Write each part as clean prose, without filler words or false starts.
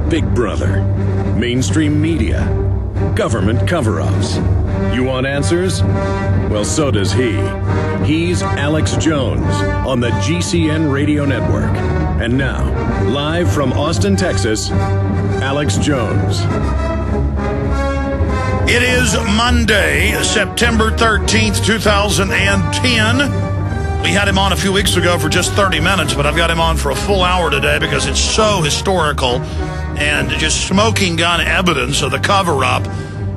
Big Brother, mainstream media, government cover-ups. You want answers? Well, so does he. He's Alex Jones on the GCN Radio Network. And now, live from Austin, Texas, Alex Jones. It is Monday, September 13th, 2010. We had him on a few weeks ago for just 30 minutes, but I've got him on for a full hour today because it's so historical and just smoking gun evidence of the cover-up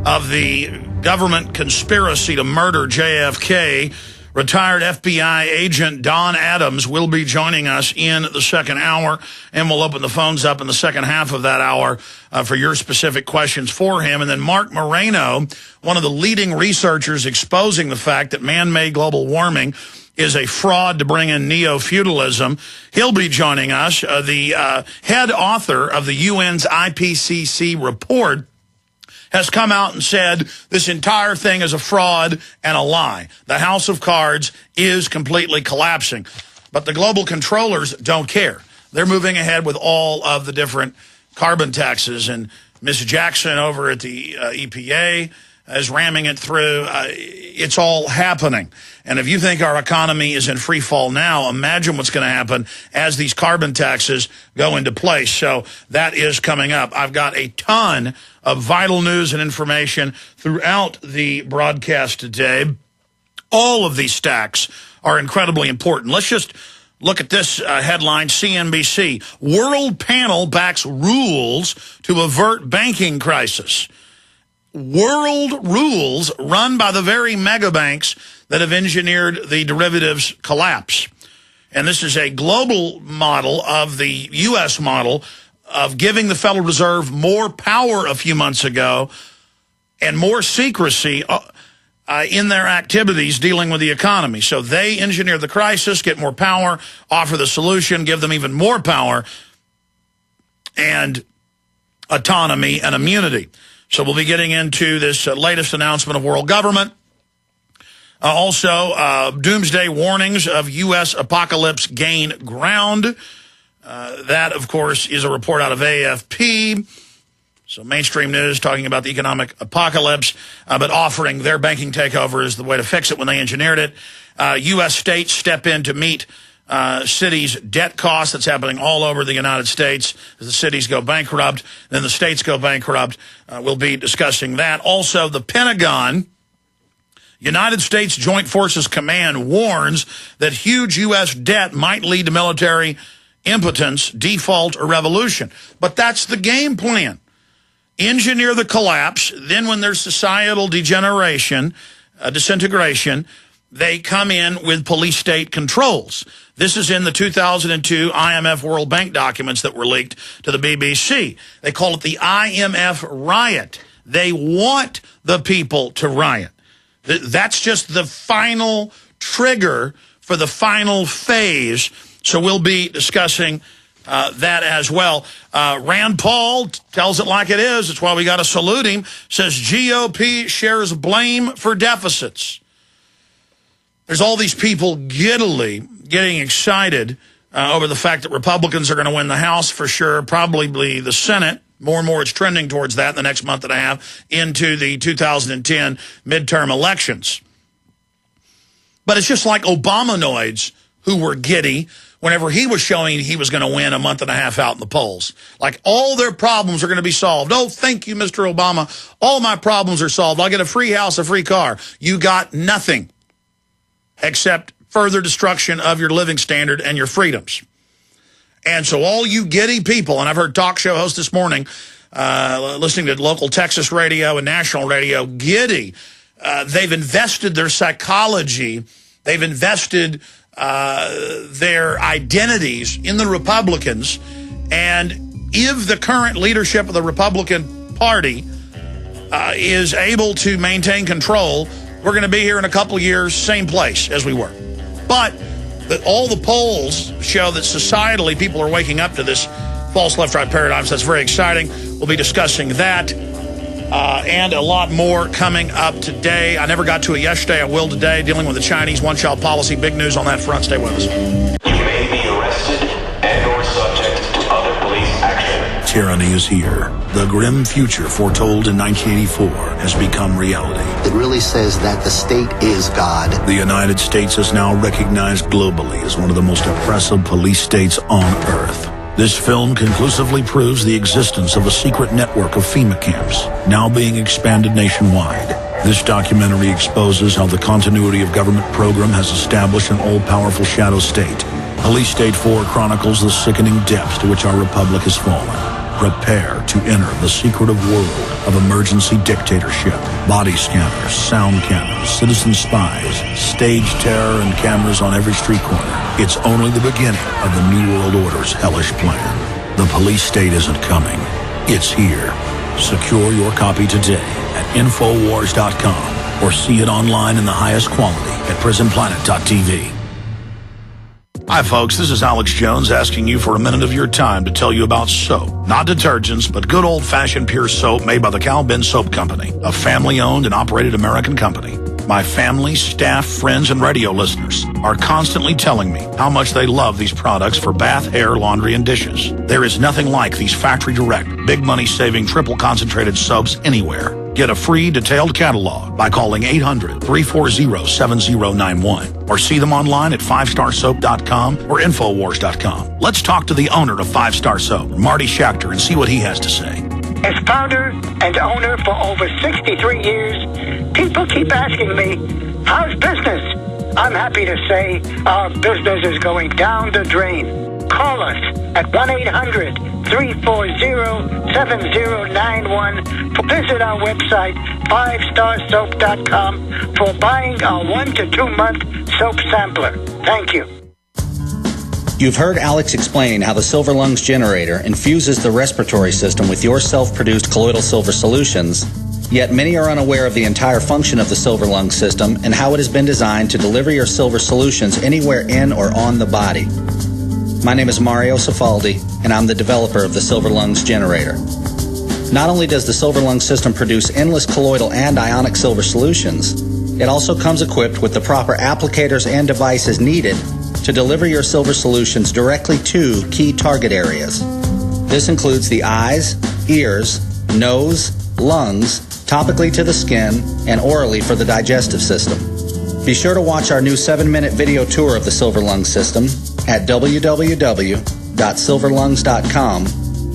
of the government conspiracy to murder JFK. Retired FBI agent Don Adams will be joining us in the second hour, and we'll open the phones up in the second half of that hour for your specific questions for him. And then Mark Moreno, one of the leading researchers exposing the fact that man-made global warming is a fraud to bring in neo-feudalism. He'll be joining us. The head author of the UN's IPCC report has come out and said this entire thing is a fraud and a lie. The house of cards is completely collapsing. But the global controllers don't care. They're moving ahead with all of the different carbon taxes. And Ms. Jackson over at the EPA is ramming it through. It's all happening. And if you think our economy is in free fall now, imagine what's going to happen as these carbon taxes go into place. So that is coming up. I've got a ton of vital news and information throughout the broadcast today. All of these stacks are incredibly important. Let's just look at this headline, CNBC. World panel backs rules to avert banking crisis. World rules run by the very mega banks that have engineered the derivatives collapse. And this is a global model of the U.S. model of giving the Federal Reserve more power a few months ago and more secrecy in their activities dealing with the economy. So they engineer the crisis, get more power, offer the solution, give them even more power and autonomy and immunity. So we'll be getting into this latest announcement of world government. Also, doomsday warnings of U.S. apocalypse gain ground. That, of course, is a report out of AFP. So mainstream news talking about the economic apocalypse, but offering their banking takeover is the way to fix it when they engineered it. U.S. states step in to meet cities' debt costs. That's happening all over the United States. As the cities go bankrupt, then the states go bankrupt. We'll be discussing that. Also, the Pentagon, United States Joint Forces Command warns that huge U.S. debt might lead to military impotence, default, or revolution. But that's the game plan. Engineer the collapse. Then when there's societal degeneration, disintegration, they come in with police-state controls. This is in the 2002 IMF World Bank documents that were leaked to the BBC. They call it the IMF riot. They want the people to riot. That's just the final trigger for the final phase. So we'll be discussing that as well. Rand Paul tells it like it is. That's why we got to salute him. Says GOP shares blame for deficits. There's all these people giddily getting excited over the fact that Republicans are going to win the House for sure, probably the Senate. More and more it's trending towards that in the next month and a half into the 2010 midterm elections. But it's just like Obamanoids who were giddy whenever he was showing he was going to win a month and a half out in the polls. Like all their problems are going to be solved. Oh, thank you, Mr. Obama. All my problems are solved. I'll get a free house, a free car. You got nothing except further destruction of your living standard and your freedoms. And so all you giddy people, and I've heard talk show hosts this morning, listening to local Texas radio and national radio, giddy. They've invested their psychology. They've invested their identities in the Republicans. And if the current leadership of the Republican Party is able to maintain control, we're going to be here in a couple of years, same place as we were. But all the polls show that societally people are waking up to this false left-right paradigm, so that's very exciting. We'll be discussing that and a lot more coming up today. I never got to it yesterday. I will today, dealing with the Chinese one-child policy. Big news on that front. Stay with us. You may be arrested and or subject to other police action. tyranny is here. The grim future foretold in 1984 has become reality. It really says that the state is God. The United States is now recognized globally as one of the most oppressive police states on earth. This film conclusively proves the existence of a secret network of FEMA camps, now being expanded nationwide. This documentary exposes how the continuity of government program has established an all-powerful shadow state. Police State 4 chronicles the sickening depths to which our republic has fallen. Prepare to enter the secretive world of emergency dictatorship. Body scanners, sound cannons, citizen spies, stage terror, and cameras on every street corner. It's only the beginning of the New World Order's hellish plan. The police state isn't coming. It's here. Secure your copy today at Infowars.com or see it online in the highest quality at PrisonPlanet.tv. Hi, folks. This is Alex Jones asking you for a minute of your time to tell you about soap. Not detergents, but good old-fashioned pure soap made by the Cal Ben Soap Company, a family-owned and operated American company. My family, staff, friends, and radio listeners are constantly telling me how much they love these products for bath, hair, laundry, and dishes. There is nothing like these factory-direct, big money-saving, triple-concentrated soaps anywhere. Get a free detailed catalog by calling 800-340-7091 or see them online at 5starsoap.com or Infowars.com. Let's talk to the owner of 5 Star Soap, Marty Schachter, and see what he has to say. As founder and owner for over 63 years, people keep asking me, how's business? I'm happy to say our business is going down the drain. Call us at 1-800-340-7091. Visit our website, 5starsoap.com, for buying our 1 to 2 month soap sampler. Thank you. You've heard Alex explain how the Silver Lungs generator infuses the respiratory system with your self-produced colloidal silver solutions, yet many are unaware of the entire function of the Silver Lungs system and how it has been designed to deliver your silver solutions anywhere in or on the body. My name is Mario Cifaldi, and I'm the developer of the Silver Lungs generator. Not only does the Silver Lungs system produce endless colloidal and ionic silver solutions, it also comes equipped with the proper applicators and devices needed to deliver your silver solutions directly to key target areas. This includes the eyes, ears, nose, lungs, topically to the skin, and orally for the digestive system. Be sure to watch our new 7-minute video tour of the Silver Lungs system at www.silverlungs.com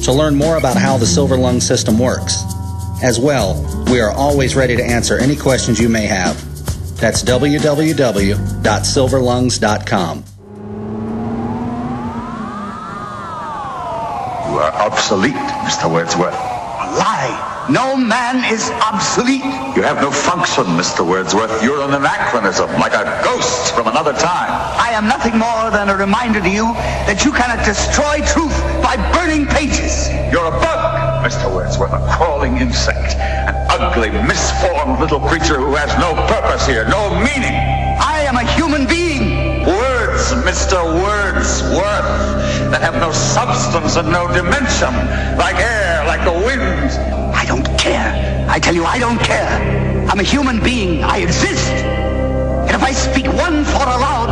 to learn more about how the Silver Lungs system works. As well, we are always ready to answer any questions you may have. That's www.silverlungs.com. You are obsolete, Mr. Wordsworth. A lie. No man is obsolete. You have no function, Mr. Wordsworth. You're an anachronism, like a ghost from another time. I am nothing more than a reminder to you that you cannot destroy truth by burning pages. You're a bug, Mr. Wordsworth, a crawling insect, an ugly, misformed little creature who has no purpose here, no meaning. I am a human being. Words, Mr. Wordsworth, that have no substance and no dimension, like air, like the wind. I don't care. I tell you, I don't care. I'm a human being. I exist. And if I speak one thought aloud,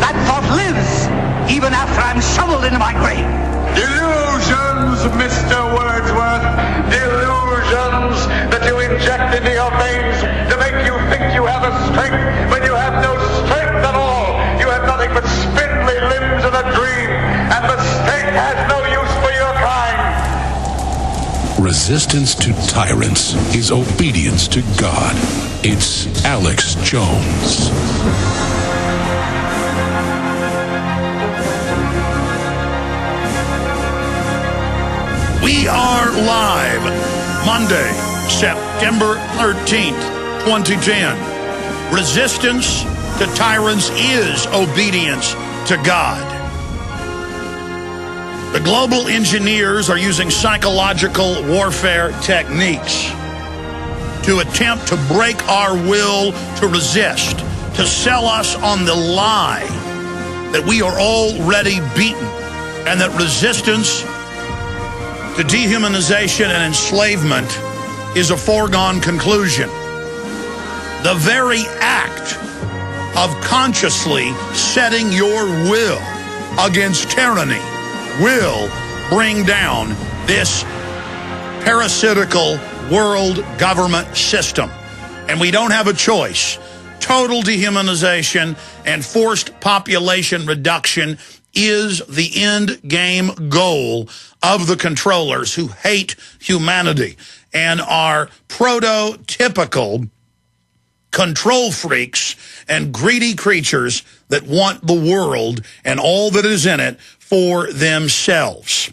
that thought lives, even after I'm shoveled into my grave. Delusions, Mr. Wordsworth. Delusions that you inject into your veins to make you think you have a strength when you have no strength at all. You have nothing but spindly limbs and a dream, and the state has no use for your kind. Resistance to tyrants is obedience to God. It's Alex Jones. We are live Monday, September 13th, 2010. Resistance to tyrants is obedience to God. The global engineers are using psychological warfare techniques to attempt to break our will to resist, to sell us on the lie that we are already beaten and that resistance to dehumanization and enslavement is a foregone conclusion. The very act of consciously setting your will against tyranny will bring down this parasitical world government system. And we don't have a choice. Total dehumanization and forced population reduction is the end game goal of the controllers who hate humanity and are prototypical control freaks and greedy creatures that want the world and all that is in it for themselves.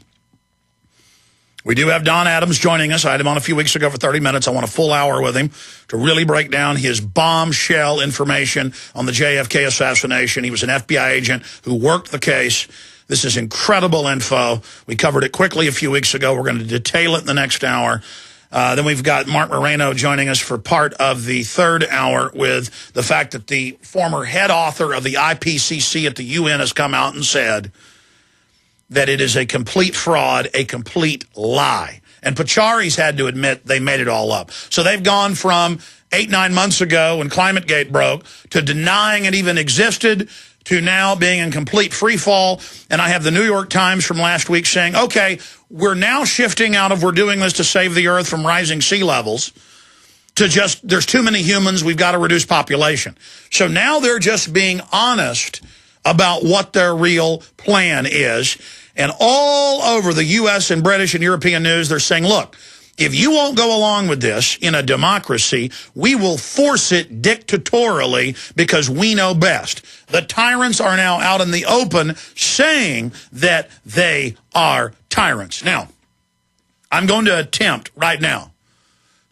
We do have Don Adams joining us. I had him on a few weeks ago for 30 minutes. I want a full hour with him to really break down his bombshell information on the JFK assassination. He was an FBI agent who worked the case. This is incredible info. We covered it quickly a few weeks ago. We're going to detail it in the next hour. Then we've got Mark Moreno joining us for part of the third hour with the fact that the former head author of the IPCC at the UN has come out and said that it is a complete fraud, a complete lie. And Pachauri's had to admit they made it all up. So they've gone from 8-9 months ago when ClimateGate broke to denying it even existed to now being in complete free fall. And I have the New York Times from last week saying, okay, we're now shifting out of we're doing this to save the earth from rising sea levels to just there's too many humans, we've got to reduce population. So now they're just being honest about what their real plan is. And all over the U.S. and British and European news, they're saying, look, if you won't go along with this in a democracy, we will force it dictatorially because we know best. The tyrants are now out in the open saying that they are tyrants. Now, I'm going to attempt right now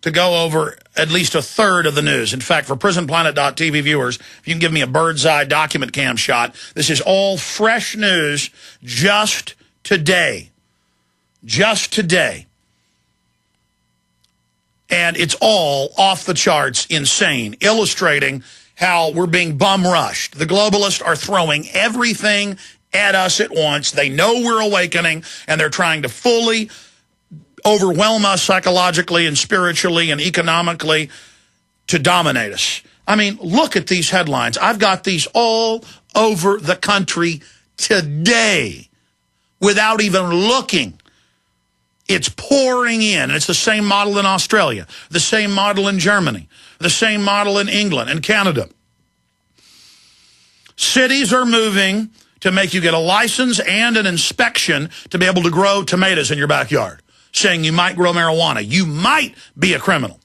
to go over at least a third of the news. In fact, for PrisonPlanet.tv viewers, if you can give me a bird's eye document cam shot, this is all fresh news just today. Just today. And it's all off the charts insane, illustrating how we're being bum rushed. The globalists are throwing everything at us at once. They know we're awakening, and they're trying to fully overwhelm us psychologically and spiritually and economically to dominate us. I mean, look at these headlines. I've got these all over the country today without even looking. It's pouring in. It's the same model in Australia, the same model in Germany, the same model in England and Canada. Cities are moving to make you get a license and an inspection to be able to grow tomatoes in your backyard, saying you might grow marijuana. You might be a criminal.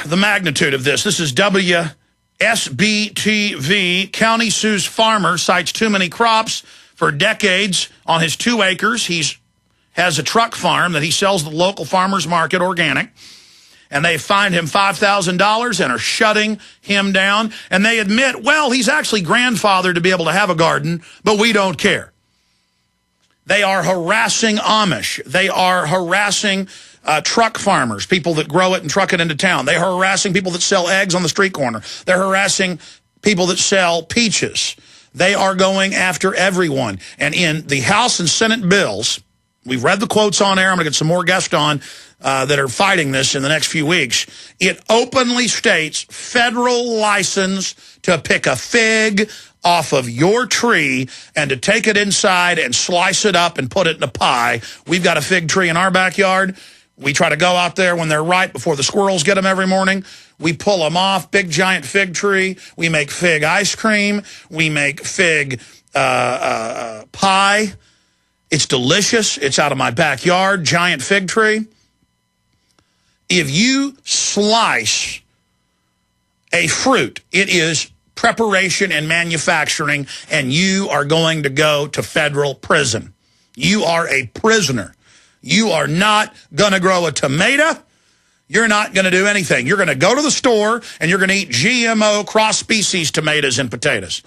The magnitude of this. This is WSB-TV. County sues farmer, cites too many crops for decades on his 2 acres. He's has a truck farm that he sells at the local farmer's market, organic. And they fined him $5,000 and are shutting him down. And they admit, well, he's actually grandfathered to be able to have a garden, but we don't care. They are harassing Amish. They are harassing truck farmers, people that grow it and truck it into town. They are harassing people that sell eggs on the street corner. They're harassing people that sell peaches. They are going after everyone. And in the House and Senate bills, we've read the quotes on air. I'm going to get some more guests on that are fighting this in the next few weeks. It openly states federal license to pick a fig off of your tree and to take it inside and slice it up and put it in a pie. We've got a fig tree in our backyard. We try to go out there when they're ripe before the squirrels get them every morning. We pull them off, big giant fig tree. We make fig ice cream. We make fig pie. It's delicious. It's out of my backyard, giant fig tree. If you slice a fruit, it is preparation and manufacturing, and you are going to go to federal prison. You are a prisoner. You are not going to grow a tomato. You're not going to do anything. You're going to go to the store, and you're going to eat GMO cross-species tomatoes and potatoes.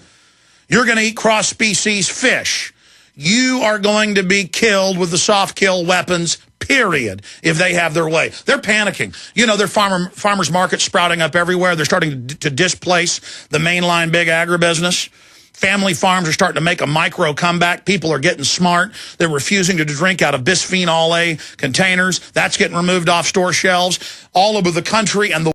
You're going to eat cross-species fish. You are going to be killed with the soft kill weapons, period, if they have their way. They're panicking. You know, their farmers markets sprouting up everywhere. They're starting to displace the mainline big agribusiness. Family farms are starting to make a micro comeback. People are getting smart. They're refusing to drink out of bisphenol A containers. That's getting removed off store shelves all over the country and the